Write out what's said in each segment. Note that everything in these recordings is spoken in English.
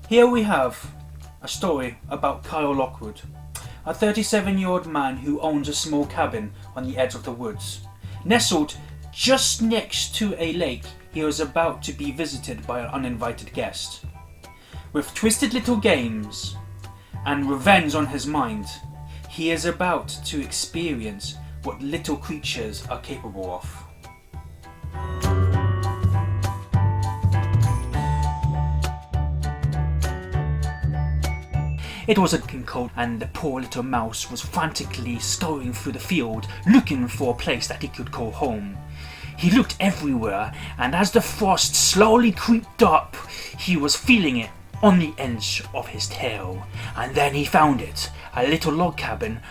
Here we have a story about Kyle Lockwood, a 37-year-old man who owns a small cabin on the edge of the woods. Nestled just next to a lake, he was about to be visited by an uninvited guest. With twisted little games and revenge on his mind, he is about to experience what little creatures are capable of. It was a cold, and the poor little mouse was frantically scurrying through the field, looking for a place that he could call home. He looked everywhere, and as the frost slowly creeped up, he was feeling it on the edge of his tail. And then he found it, a little log cabin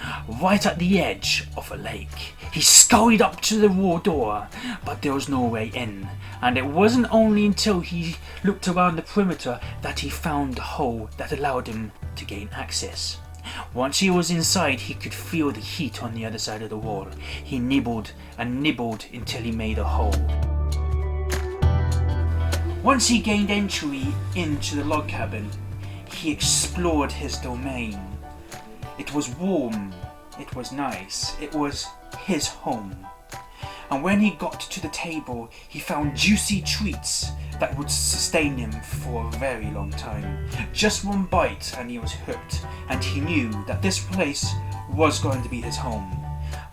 right at the edge of a lake. He scurried up to the raw door, but there was no way in. And it wasn't only until he looked around the perimeter that he found a hole that allowed him to gain access. Once he was inside, he could feel the heat on the other side of the wall. He nibbled and nibbled until he made a hole. Once he gained entry into the log cabin, he explored his domain. It was warm, it was nice, it was his home. And when he got to the table, he found juicy treats that would sustain him for a very long time. Just one bite and he was hooked, and he knew that this place was going to be his home.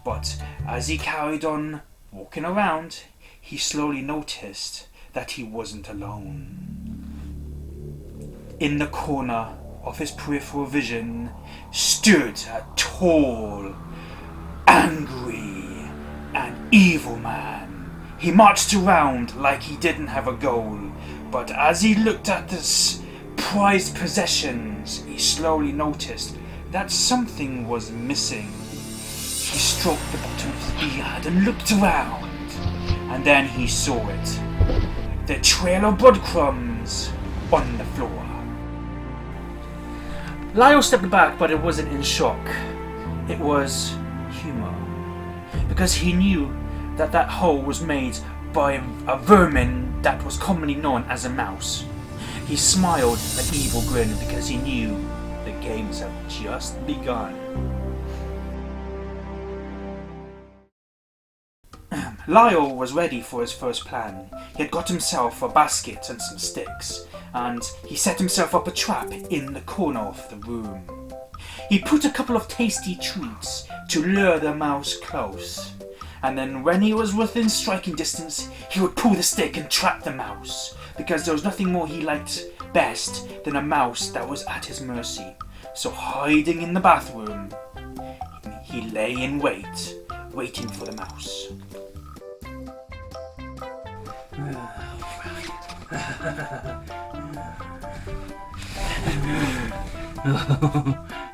But as he carried on walking around, he slowly noticed that he wasn't alone. In the corner of his peripheral vision stood a tall, angry, and evil man. He marched around like he didn't have a goal, but as he looked at his prized possessions, he slowly noticed that something was missing. He stroked the bottom of his beard and looked around, and then he saw it. The trail of breadcrumbs on the floor. Lyle stepped back, but it wasn't in shock. It was humor. Because he knew that that hole was made by a vermin that was commonly known as a mouse. He smiled an evil grin because he knew the games had just begun. Lyle was ready for his first plan. He had got himself a basket and some sticks, and he set himself up a trap in the corner of the room. He put a couple of tasty treats to lure the mouse close, and then when he was within striking distance, he would pull the stick and trap the mouse, because there was nothing more he liked best than a mouse that was at his mercy. So hiding in the bathroom, he lay in wait, waiting for the mouse.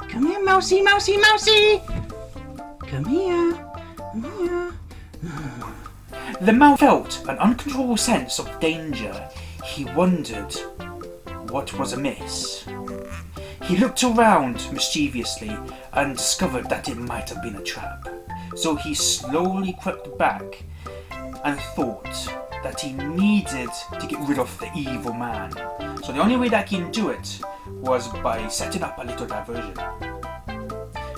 Come here, mousey, mousey, mousey! Come here, come here. The mouse felt an uncontrollable sense of danger. He wondered what was amiss. He looked around mischievously and discovered that it might have been a trap. So he slowly crept back and thought that he needed to get rid of the evil man. So the only way that he can do it was by setting up a little diversion.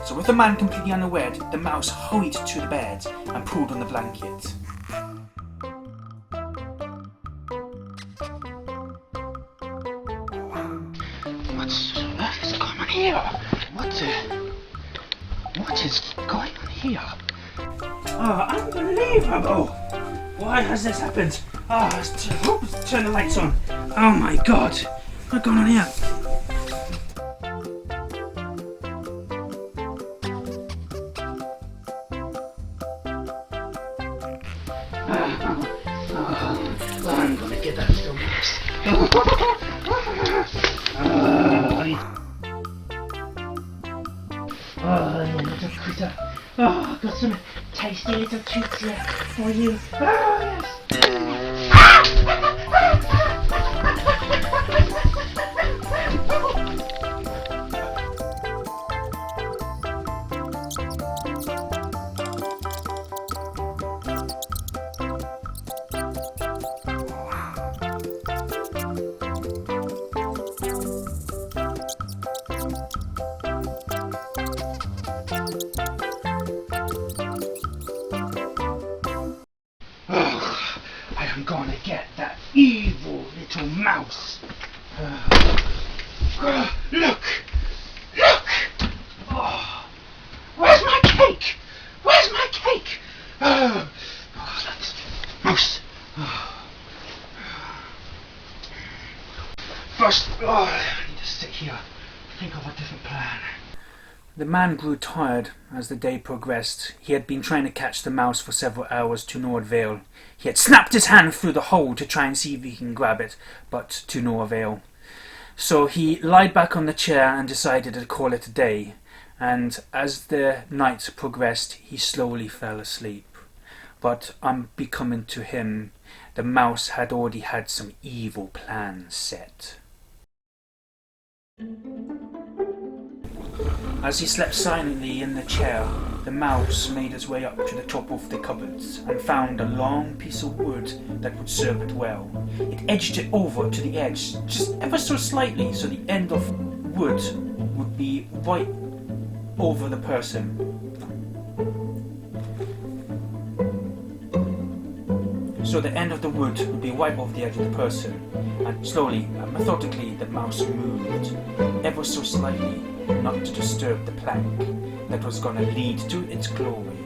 So with the man completely unaware, the mouse hurried to the bed and pulled on the blanket. What's going on here? What is going on here? Unbelievable! Why has this happened? Let's turn the lights on. Oh my god! What's going on here? I'm gonna get that little little critter. Oh, got some tasty little treats here for you. Oh, yes. Look! Look! Oh, where's my cake? Where's my cake? Oh, that's mouse. First, I need to sit here, think of a different plan. The man grew tired as the day progressed. He had been trying to catch the mouse for several hours to no avail. He had snapped his hand through the hole to try and see if he can grab it, but to no avail. So he lied back on the chair and decided to call it a day. And as the night progressed, he slowly fell asleep. But unbecoming to him, the mouse had already had some evil plans set. As he slept silently in the chair, the mouse made its way up to the top of the cupboards and found a long piece of wood that would serve it well. It edged it over to the edge, just ever so slightly, so the end of wood would be right over the person. So the end of the wood would be right over the edge of the person, and slowly and methodically the mouse moved, ever so slightly, not to disturb the plank that was going to lead to its glory.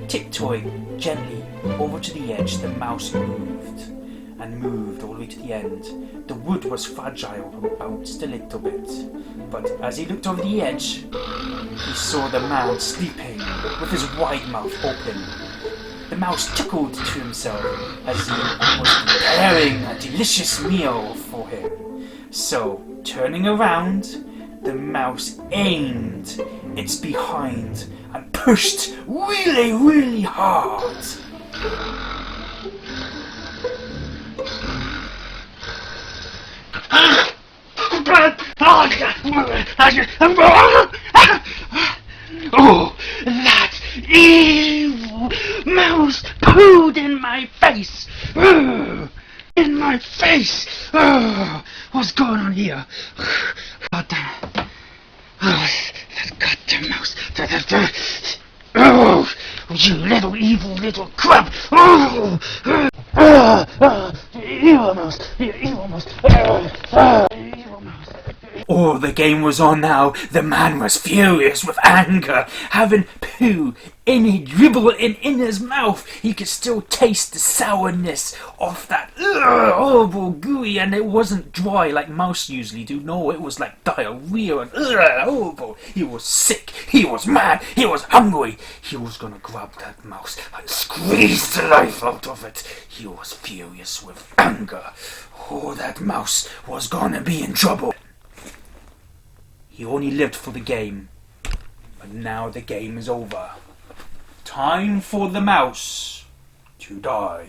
Tiptoeing gently over to the edge, the mouse moved, and moved all the way to the end. The wood was fragile and bounced a little bit, but as he looked over the edge, he saw the man sleeping with his wide mouth open. The mouse chuckled to himself as he was preparing a delicious meal for him. So, turning around, the mouse aimed its behind and pushed really, really hard. Oh, that evil mouse pooed in my face! In my face! What's going on here? God damn it. That goddamn mouse. Oh, you little evil little crap! Evil mouse! Evil mouse! Evil mouse! Oh, the game was on now. The man was furious with anger. Having poo any dribble in his mouth, he could still taste the sourness of that horrible gooey, and it wasn't dry like mouse usually do. No, it was like diarrhea and horrible. He was sick, he was mad, he was hungry. He was gonna grab that mouse and squeeze the life out of it. He was furious with anger. Oh, that mouse was gonna be in trouble. He only lived for the game, but now the game is over. Time for the mouse to die.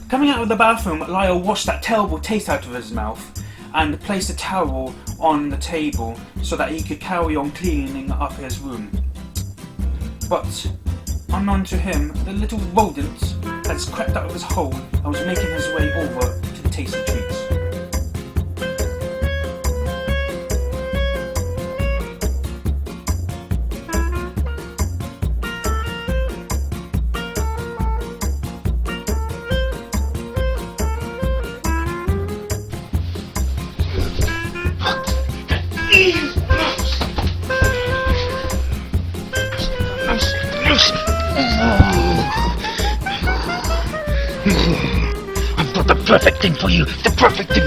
Coming out of the bathroom, Lyle washed that terrible taste out of his mouth and placed a towel on the table so that he could carry on cleaning up his room. But, unknown to him, the little rodent has crept out of his hole and was making his way over to the tasty treats. I've got the perfect thing for you. The perfect thing.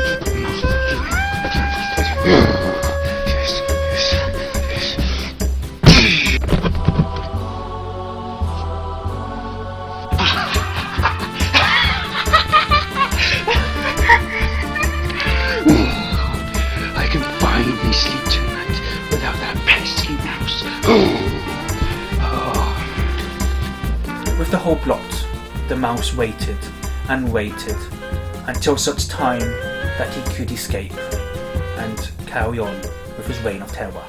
I can finally sleep tonight without that pesky mouse. With the hole blocked, the mouse waited and waited until such time that he could escape. And carry on with his reign of terror.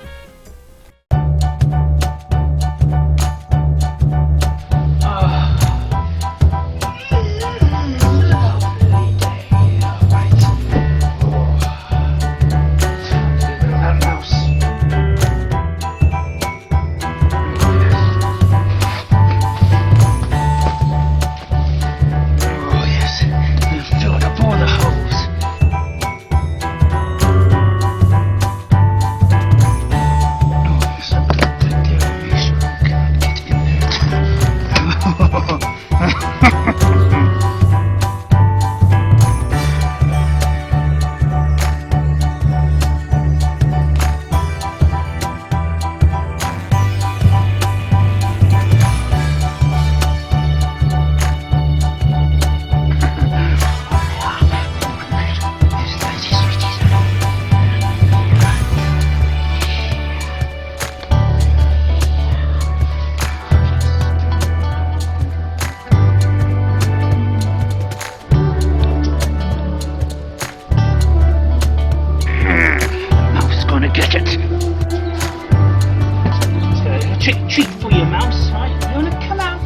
Treat for you, mouse, right? You wanna come out?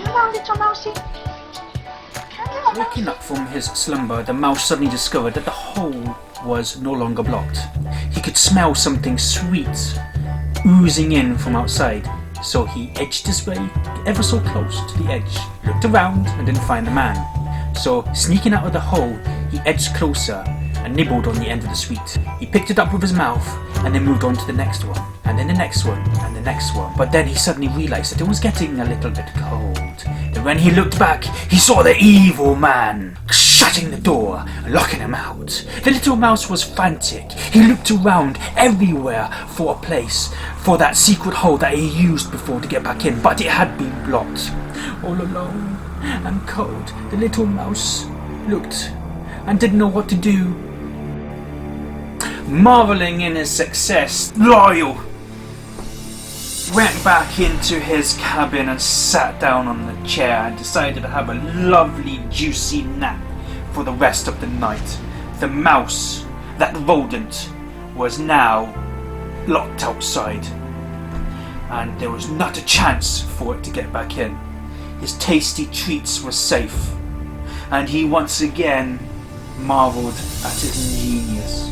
Come out, little mousey. Come out. Waking up from his slumber, the mouse suddenly discovered that the hole was no longer blocked. He could smell something sweet oozing in from outside, so he edged his way ever so close to the edge, looked around and didn't find the man. So, sneaking out of the hole, he edged closer and nibbled on the end of the sweet. He picked it up with his mouth and then moved on to the next one, and then the next one, and the next one. But then he suddenly realised that it was getting a little bit cold. Then when he looked back, he saw the evil man shutting the door and locking him out. The little mouse was frantic. He looked around everywhere for a place for that secret hole that he used before to get back in, but it had been blocked. All alone and cold, the little mouse looked and didn't know what to do. Marvelling in his success, Lyle went back into his cabin and sat down on the chair and decided to have a lovely juicy nap for the rest of the night. The mouse, that rodent, was now locked outside, and there was not a chance for it to get back in. His tasty treats were safe, and he once again marvelled at his ingenious.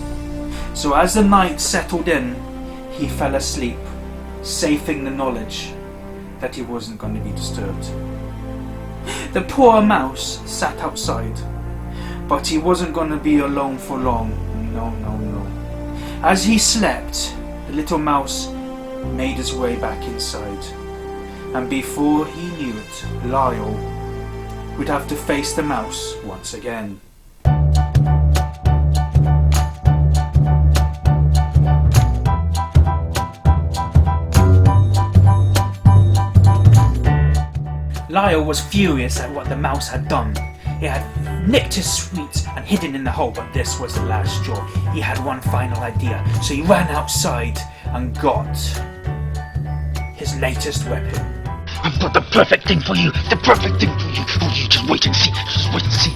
So as the night settled in, he fell asleep, safe in the knowledge that he wasn't going to be disturbed. The poor mouse sat outside, but he wasn't going to be alone for long. No. As he slept, the little mouse made his way back inside, and before he knew it, Lyle would have to face the mouse once again. Lyle was furious at what the mouse had done. He had nicked his sweets and hidden in the hole, but this was the last straw. He had one final idea, so he ran outside and got his latest weapon. I've got the perfect thing for you. The perfect thing for you. Oh, you just wait and see. Just wait and see.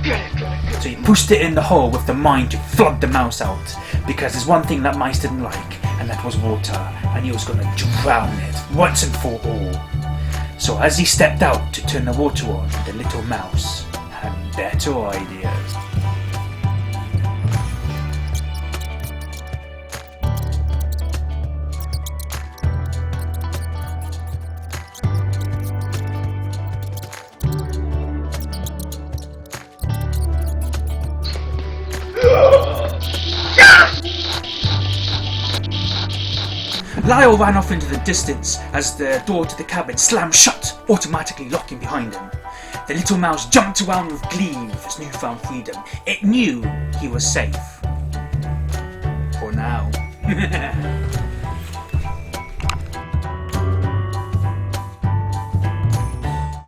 Get it. So he pushed it in the hole with the mind to flog the mouse out, because there's one thing that mice didn't like, and that was water, and he was going to drown it once and for all. So as he stepped out to turn the water on, the little mouse had better ideas. Lyle ran off into the distance as the door to the cabin slammed shut, automatically locking behind him. The little mouse jumped around with glee with his newfound freedom. It knew he was safe. For now.